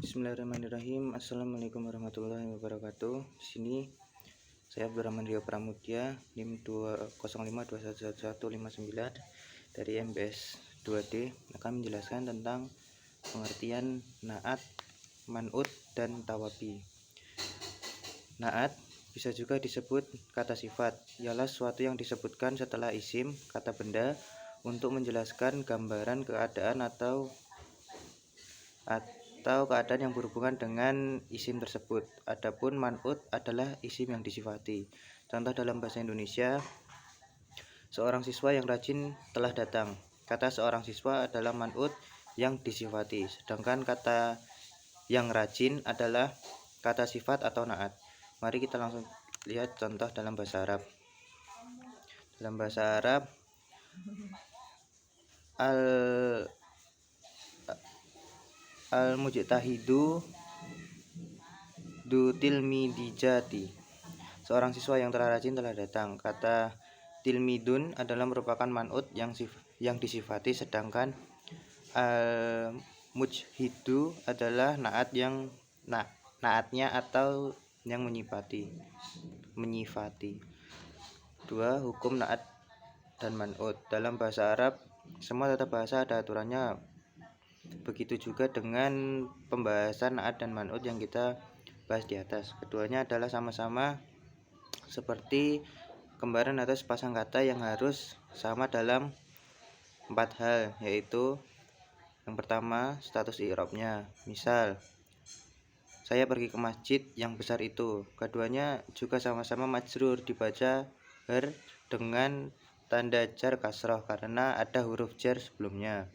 Bismillahirrahmanirrahim. Assalamualaikum warahmatullahi wabarakatuh. Di sini saya Abdurrahman Rio Pramudia, NIM 205211159 dari MBS 2D akan menjelaskan tentang pengertian naat, man'ut, dan tawabi. Naat bisa juga disebut kata sifat, ialah sesuatu yang disebutkan setelah isim, kata benda, untuk menjelaskan gambaran keadaan atau keadaan yang berhubungan dengan isim tersebut. Adapun man'ut adalah isim yang disifati. Contoh dalam bahasa Indonesia, seorang siswa yang rajin telah datang. Kata seorang siswa adalah man'ut yang disifati, sedangkan kata yang rajin adalah kata sifat atau naat. Mari kita langsung lihat contoh dalam bahasa Arab. Dalam bahasa Arab, al-mujtahidu du tilmidijati. Seorang siswa yang telah rajin telah datang. Kata tilmidun adalah merupakan man'ut yang disifati, sedangkan al-mujhidu adalah naat yang naatnya atau yang menyifati. Dua, hukum naat dan man'ut. Dalam bahasa Arab, semua tata bahasa ada aturannya. Begitu juga dengan pembahasan naat dan man'ut yang kita bahas di atas. Keduanya adalah sama-sama seperti kembaran atau sepasang kata yang harus sama dalam 4 hal, yaitu yang pertama, status i'rabnya. Misal, saya pergi ke masjid yang besar itu. Keduanya juga sama-sama majrur, dibaca har dengan tanda jar kasroh karena ada huruf jar sebelumnya.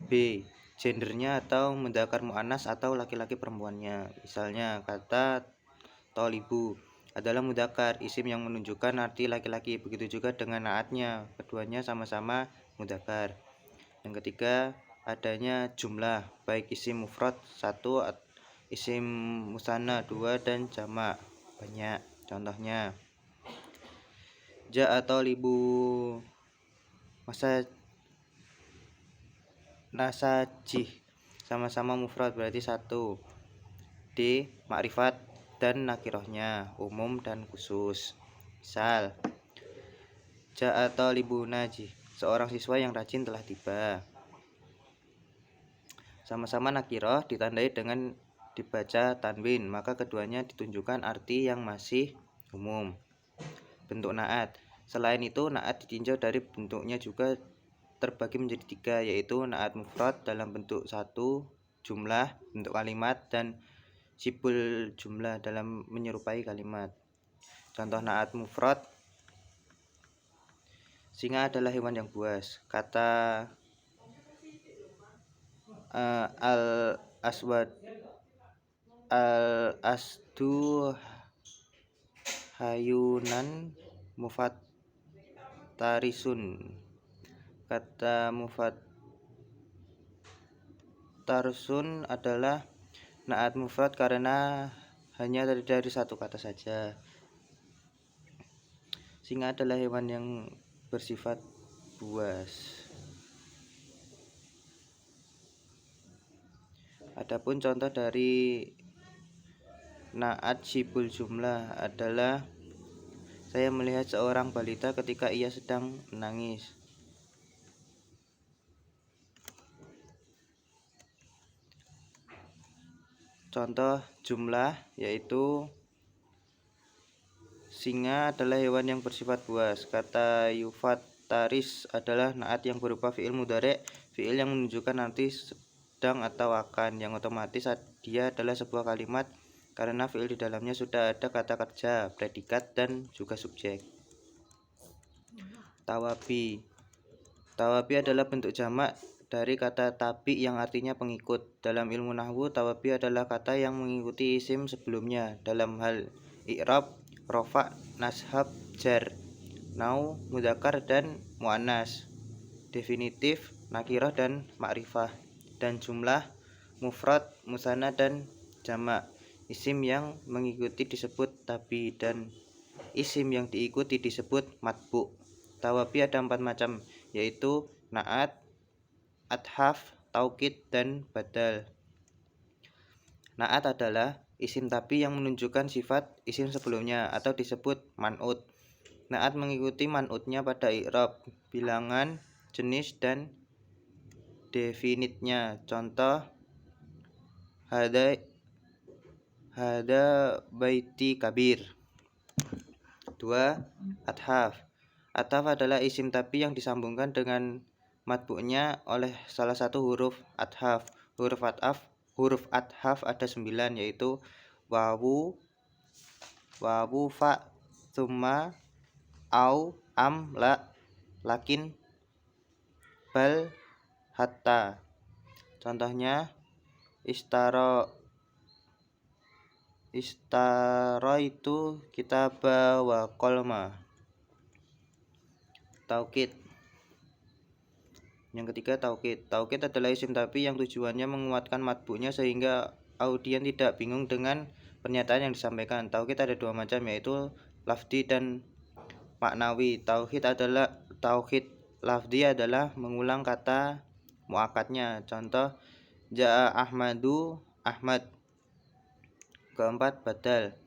B. Gendernya atau mudzakkar muannas atau laki-laki perempuannya. Misalnya kata tolibu adalah mudzakkar, isim yang menunjukkan arti laki-laki. Begitu juga dengan naatnya, keduanya sama-sama mudzakkar. Yang ketiga, adanya jumlah, baik isim mufrad 1, isim musanna 2, dan jamak banyak. Contohnya, ja'a tolibu nasajih, sama-sama mufrad berarti 1. D. Makrifat dan nakirohnya, umum dan khusus. Misal, ja'a talibu najih, seorang siswa yang rajin telah tiba. Sama-sama nakiroh ditandai dengan dibaca tanwin, maka keduanya ditunjukkan arti yang masih umum. Bentuk naat. Selain itu, naat ditinjau dari bentuknya juga terbagi menjadi 3, yaitu naat mufrad dalam bentuk 1, jumlah, bentuk kalimat, dan sibul jumlah dalam menyerupai kalimat. Contoh naat mufrad, singa adalah hewan yang buas. Kata al-asdu hayunan mufattarisun. Kata mufattarsun adalah naat mufrad karena hanya dari satu kata saja. Singa adalah hewan yang bersifat buas. Adapun contoh dari naat sibul jumlah adalah, saya melihat seorang balita ketika ia sedang menangis. Contoh jumlah yaitu singa adalah hewan yang bersifat buas. Kata yufattaris adalah naat yang berupa fi'il mudhari', fi'il yang menunjukkan nanti, sedang, atau akan, yang otomatis dia adalah sebuah kalimat karena fi'il di dalamnya sudah ada kata kerja, predikat, dan juga subjek. Tawabi. Tawabi adalah bentuk jamak dari kata tabi yang artinya pengikut. Dalam ilmu nahwu, tawabi adalah kata yang mengikuti isim sebelumnya dalam hal i'rab, rofa, nashab, jar, nau, mudzakkar dan muannas, definitif, nakirah dan makrifah, dan jumlah, mufrad, musanna, dan jamak. Isim yang mengikuti disebut tabi dan isim yang diikuti disebut matbu'. Tawabi ada 4 macam, yaitu naat, athaf, taukid, dan badal. Naat adalah isim tapi yang menunjukkan sifat isim sebelumnya atau disebut man'ut. Naat mengikuti man'utnya pada i'rab, bilangan, jenis, dan definitnya. Contoh, hada baiti kabir. 2. Athaf. Athaf adalah isim tapi yang disambungkan dengan matbu'nya oleh salah satu huruf athaf. Huruf athaf ada 9, yaitu wawu, fa, tsumma, au, am, la, lakin, bal, hatta. Contohnya, istaro itu kitaba wa kolma. Taukid. Yang ketiga, taukid. Taukid adalah isim tapi yang tujuannya menguatkan matbu'nya sehingga audien tidak bingung dengan pernyataan yang disampaikan. Taukid ada 2 macam, yaitu lafdi dan maknawi. Tauhid lafdi adalah mengulang kata muakatnya. Contoh, ja'a Ahmadu, Ahmad. Keempat, badal.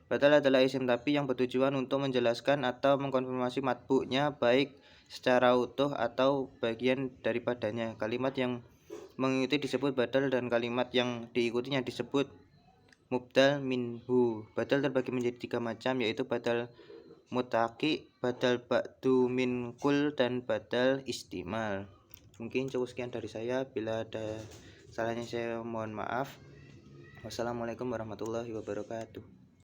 Badal adalah isim tapi yang bertujuan untuk menjelaskan atau mengkonfirmasi matbu'nya baik secara utuh atau bagian daripadanya. Kalimat yang mengikuti disebut badal dan kalimat yang diikutinya disebut mubdal minhu. Badal terbagi menjadi 3 macam, yaitu badal mutaki, badal ba'du min kul, dan badal istimal. Mungkin cukup sekian dari saya. Bila ada salahnya saya mohon maaf. Wassalamualaikum warahmatullahi wabarakatuh.